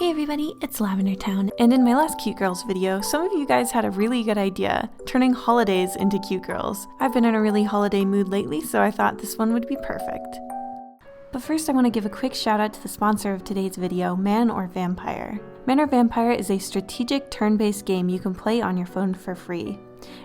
Hey everybody, it's Lavender Town, and in my last Cute Girls video, some of you guys had a really good idea, turning holidays into cute girls. I've been in a really holiday mood lately, so I thought this one would be perfect. But first I want to give a quick shout out to the sponsor of today's video, Man or Vampire. Man or Vampire is a strategic turn-based game you can play on your phone for free.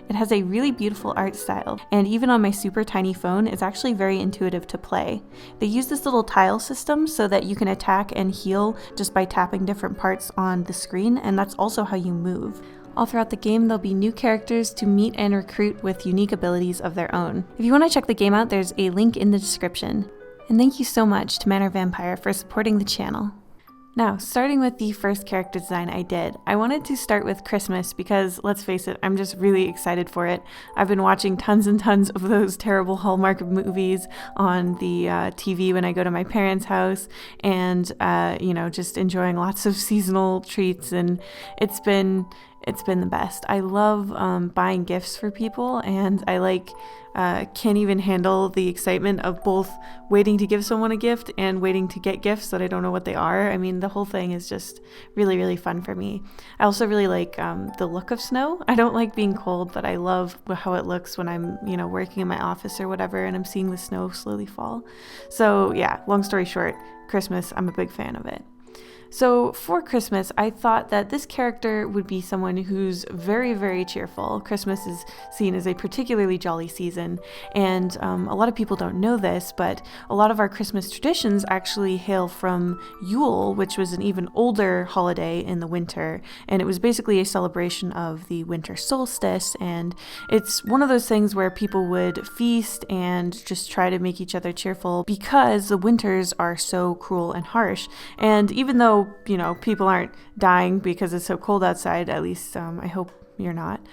It has a really beautiful art style, and even on my super tiny phone, it's actually very intuitive to play. They use this little tile system so that you can attack and heal just by tapping different parts on the screen, and that's also how you move. All throughout the game, there'll be new characters to meet and recruit with unique abilities of their own. If you want to check the game out, there's a link in the description. And thank you so much to Man or Vampire for supporting the channel. Now, starting with the first character design I did, I wanted to start with Christmas because, let's face it, I'm just really excited for it. I've been watching tons and tons of those terrible Hallmark movies on the TV when I go to my parents' house, and, just enjoying lots of seasonal treats, and it's been the best. I love buying gifts for people, and I can't even handle the excitement of both waiting to give someone a gift and waiting to get gifts that I don't know what they are. I mean, the whole thing is just really, really fun for me. I also really like the look of snow. I don't like being cold, but I love how it looks when I'm, working in my office or whatever, and I'm seeing the snow slowly fall. So yeah, long story short, Christmas, I'm a big fan of it. So for Christmas, I thought that this character would be someone who's very, very cheerful. Christmas is seen as a particularly jolly season, and a lot of people don't know this, but a lot of our Christmas traditions actually hail from Yule, which was an even older holiday in the winter, and it was basically a celebration of the winter solstice, and it's one of those things where people would feast and just try to make each other cheerful because the winters are so cruel and harsh. And even though people aren't dying because it's so cold outside, at least I hope you're not.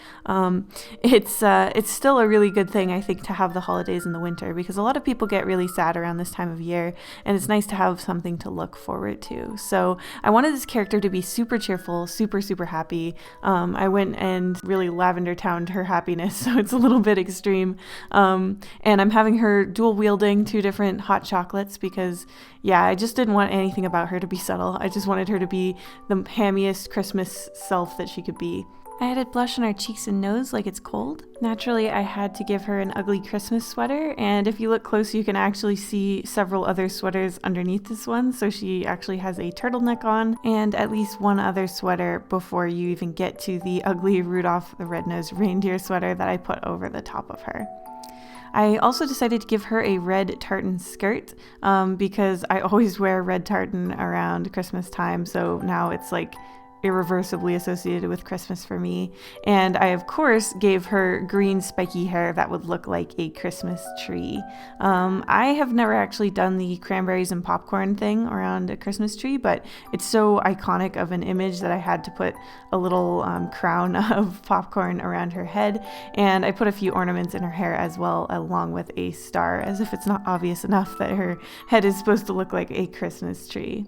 It's still a really good thing, I think, to have the holidays in the winter, because a lot of people get really sad around this time of year, and it's nice to have something to look forward to. So I wanted this character to be super cheerful, super, super happy. I went and really Lavender Towned her happiness, so it's a little bit extreme. And I'm having her dual wielding 2 different hot chocolates because, yeah, I just didn't want anything about her to be subtle. I just wanted her to be the hammiest Christmas self that she could be. I added blush on her cheeks and nose like it's cold. Naturally, I had to give her an ugly Christmas sweater, and if you look close, you can actually see several other sweaters underneath this one, so she actually has a turtleneck on, and at least one other sweater before you even get to the ugly Rudolph the Red-Nosed Reindeer sweater that I put over the top of her. I also decided to give her a red tartan skirt because I always wear red tartan around Christmas time, so now it's like irreversibly associated with Christmas for me. And I, of course, gave her green spiky hair that would look like a Christmas tree. I have never actually done the cranberries and popcorn thing around a Christmas tree, but it's so iconic of an image that I had to put a little crown of popcorn around her head, and I put a few ornaments in her hair as well, along with a star, as if it's not obvious enough that her head is supposed to look like a Christmas tree.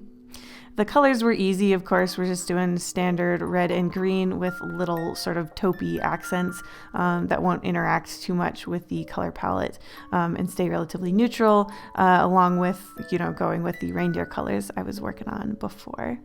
The colors were easy, of course. We're just doing standard red and green with little sort of taupey accents that won't interact too much with the color palette and stay relatively neutral, along with, going with the reindeer colors I was working on before.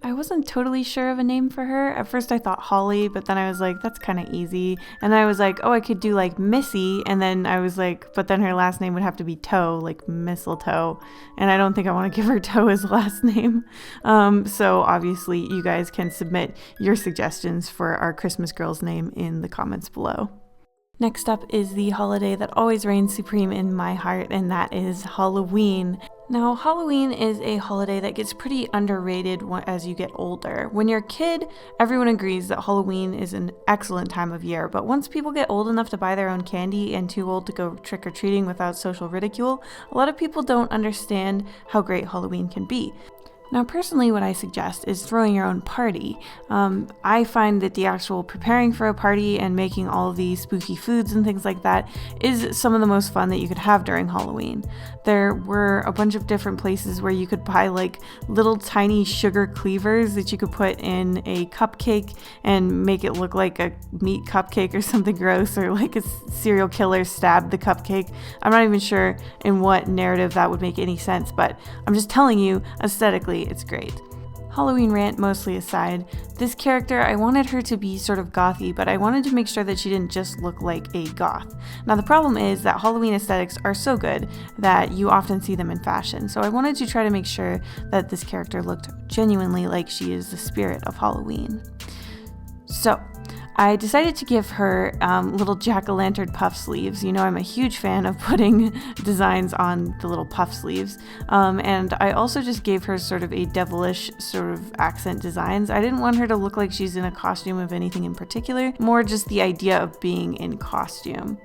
I wasn't totally sure of a name for her. At first I thought Holly, but then I was like, that's kind of easy. And then I was like, oh, I could do like Missy. And then I was like, but then her last name would have to be Toe, like mistletoe. And I don't think I want to give her Toe as a last name. So obviously you guys can submit your suggestions for our Christmas girl's name in the comments below. Next up is the holiday that always reigns supreme in my heart, and that is Halloween. Now, Halloween is a holiday that gets pretty underrated as you get older. When you're a kid, everyone agrees that Halloween is an excellent time of year, but once people get old enough to buy their own candy and too old to go trick-or-treating without social ridicule, a lot of people don't understand how great Halloween can be. Now, personally, what I suggest is throwing your own party. I find that the actual preparing for a party and making all of the spooky foods and things like that is some of the most fun that you could have during Halloween. There were a bunch of different places where you could buy like little tiny sugar cleavers that you could put in a cupcake and make it look like a meat cupcake or something gross, or like a serial killer stabbed the cupcake. I'm not even sure in what narrative that would make any sense, but I'm just telling you, aesthetically, it's great. Halloween rant mostly aside, this character, I wanted her to be sort of gothy, but I wanted to make sure that she didn't just look like a goth. Now the problem is that Halloween aesthetics are so good that you often see them in fashion, so I wanted to try to make sure that this character looked genuinely like she is the spirit of Halloween. So, I decided to give her little jack-o'-lantern puff sleeves. You know, I'm a huge fan of putting designs on the little puff sleeves. And I also just gave her sort of a devilish sort of accent designs. I didn't want her to look like she's in a costume of anything in particular, more just the idea of being in costume.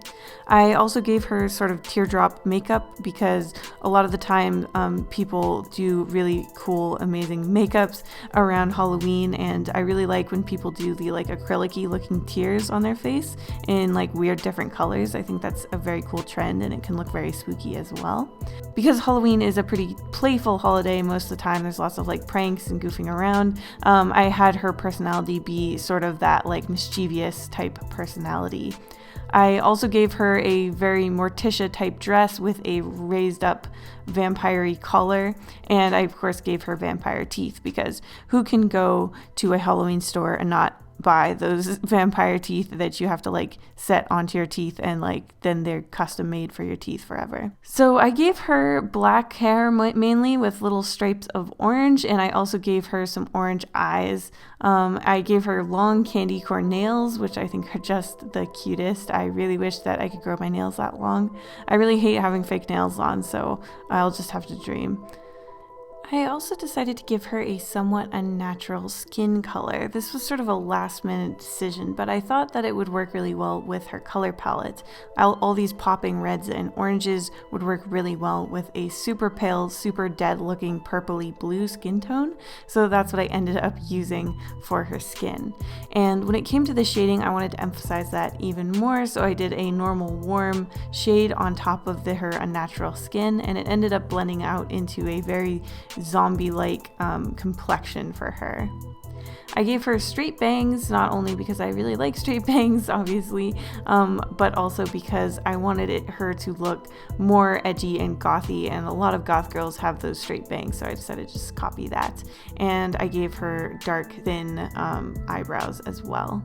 I also gave her sort of teardrop makeup because a lot of the time people do really cool, amazing makeups around Halloween, and I really like when people do the like acrylic-y looking tears on their face in like weird different colors. I think that's a very cool trend and it can look very spooky as well. Because Halloween is a pretty playful holiday most of the time, there's lots of like pranks and goofing around. I had her personality be sort of that like mischievous type personality. I also gave her a very Morticia type dress with a raised up vampire-y collar, and I of course gave her vampire teeth because who can go to a Halloween store and not buy those vampire teeth that you have to like set onto your teeth and like then they're custom made for your teeth forever. So I gave her black hair mainly with little stripes of orange, and I also gave her some orange eyes. I gave her long candy corn nails, which I think are just the cutest. I really wish that I could grow my nails that long. I really hate having fake nails on, so I'll just have to dream. I also decided to give her a somewhat unnatural skin color. This was sort of a last minute decision, but I thought that it would work really well with her color palette. All these popping reds and oranges would work really well with a super pale, super dead looking purpley blue skin tone. So that's what I ended up using for her skin. And when it came to the shading, I wanted to emphasize that even more. So I did a normal warm shade on top of her unnatural skin, and it ended up blending out into a very zombie-like complexion for her. I gave her straight bangs, not only because I really like straight bangs, obviously, but also because I wanted her to look more edgy and gothy, and a lot of goth girls have those straight bangs, so I decided to just copy that. And I gave her dark, thin eyebrows as well.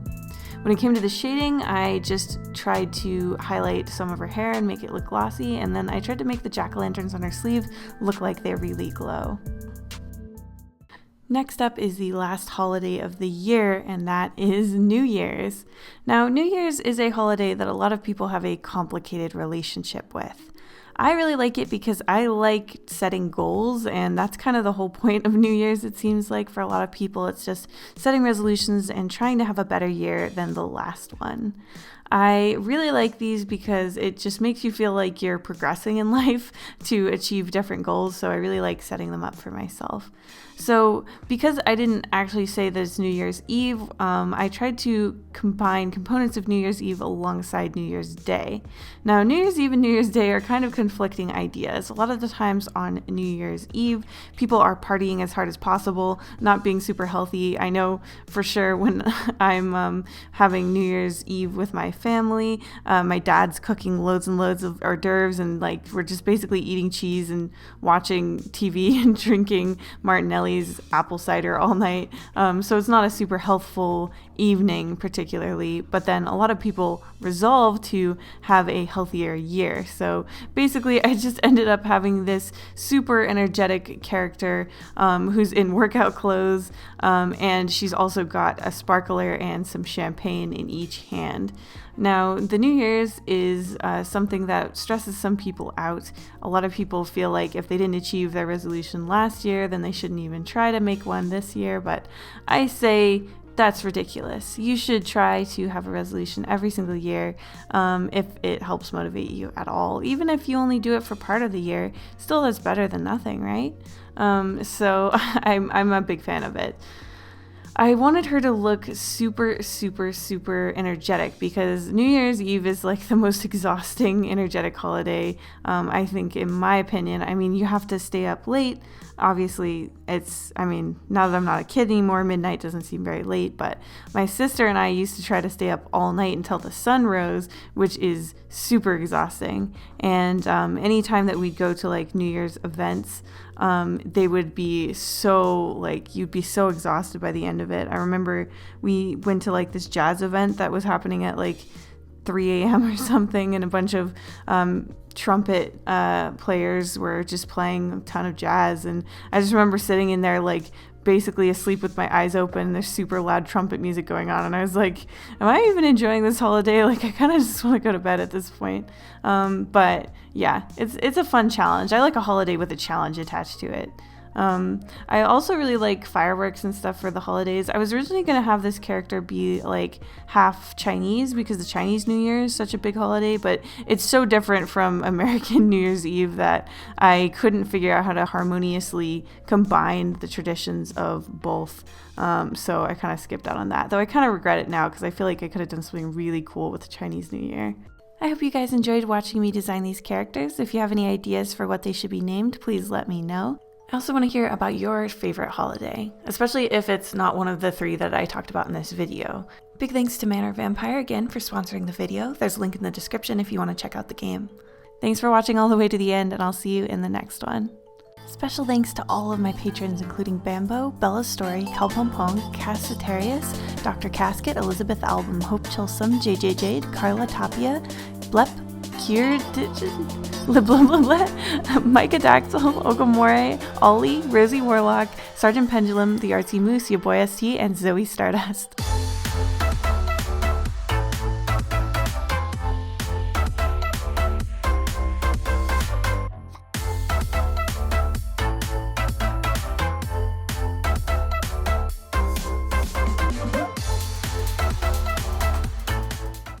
When it came to the shading, I just tried to highlight some of her hair and make it look glossy, and then I tried to make the jack-o'-lanterns on her sleeve look like they really glow. Next up is the last holiday of the year, and that is New Year's. Now, New Year's is a holiday that a lot of people have a complicated relationship with. I really like it because I like setting goals, and that's kind of the whole point of New Year's, it seems like. For a lot of people, it's just setting resolutions and trying to have a better year than the last one. I really like these because it just makes you feel like you're progressing in life to achieve different goals, so I really like setting them up for myself. So because I didn't actually say that it's New Year's Eve, I tried to combine components of New Year's Eve alongside New Year's Day. Now, New Year's Eve and New Year's Day are kind of conflicting ideas. A lot of the times on New Year's Eve, people are partying as hard as possible, not being super healthy. I know for sure when I'm having New Year's Eve with my family, my dad's cooking loads and loads of hors d'oeuvres, and like we're just basically eating cheese and watching TV and drinking Martinelli's apple cider all night. So it's not a super healthful evening particularly, but then a lot of people resolve to have a healthier year. So basically I just ended up having this super energetic character who's in workout clothes, and she's also got a sparkler and some champagne in each hand. Now, the New Year's is something that stresses some people out. A lot of people feel like if they didn't achieve their resolution last year, then they shouldn't even try to make one this year, but I say that's ridiculous. You should try to have a resolution every single year if it helps motivate you at all. Even if you only do it for part of the year, still that's better than nothing, right? So I'm a big fan of it. I wanted her to look super, super, super energetic because New Year's Eve is like the most exhausting, energetic holiday, I think, in my opinion. I mean, you have to stay up late. Obviously, now that I'm not a kid anymore, midnight doesn't seem very late, but my sister and I used to try to stay up all night until the sun rose, which is super exhausting. And anytime that we'd go to like New Year's events, they would be so, like, you'd be so exhausted by the end of it. I remember we went to like this jazz event that was happening at like 3 a.m. or something, and a bunch of trumpet players were just playing a ton of jazz, and I just remember sitting in there like basically asleep with my eyes open. There's super loud trumpet music going on, and I was like, am I even enjoying this holiday? Like, I kind of just want to go to bed at this point. But yeah, it's a fun challenge. I like a holiday with a challenge attached to it. I also really like fireworks and stuff for the holidays. I was originally going to have this character be like half Chinese because the Chinese New Year is such a big holiday, but it's so different from American New Year's Eve that I couldn't figure out how to harmoniously combine the traditions of both. So I kind of skipped out on that, though I kind of regret it now because I feel like I could have done something really cool with the Chinese New Year. I hope you guys enjoyed watching me design these characters. If you have any ideas for what they should be named, please let me know. I also want to hear about your favorite holiday, especially if it's not one of the 3 that I talked about in this video. Big thanks to Manor Vampire again for sponsoring the video. There's a link in the description if you want to check out the game. Thanks for watching all the way to the end, and I'll see you in the next one. Special thanks to all of my patrons, including Bambo, Bella Story, Kelpompong, Cassitarius, Dr. Casket, Elizabeth Album, Hope Chilsum, JJ Jade, Carla Tapia, Blep, Kier, Micah Daxel, Okamore, Ollie, Rosie Warlock, Sergeant Pendulum, The Artsy Moose, Your Boy ST, and Zoe Stardust.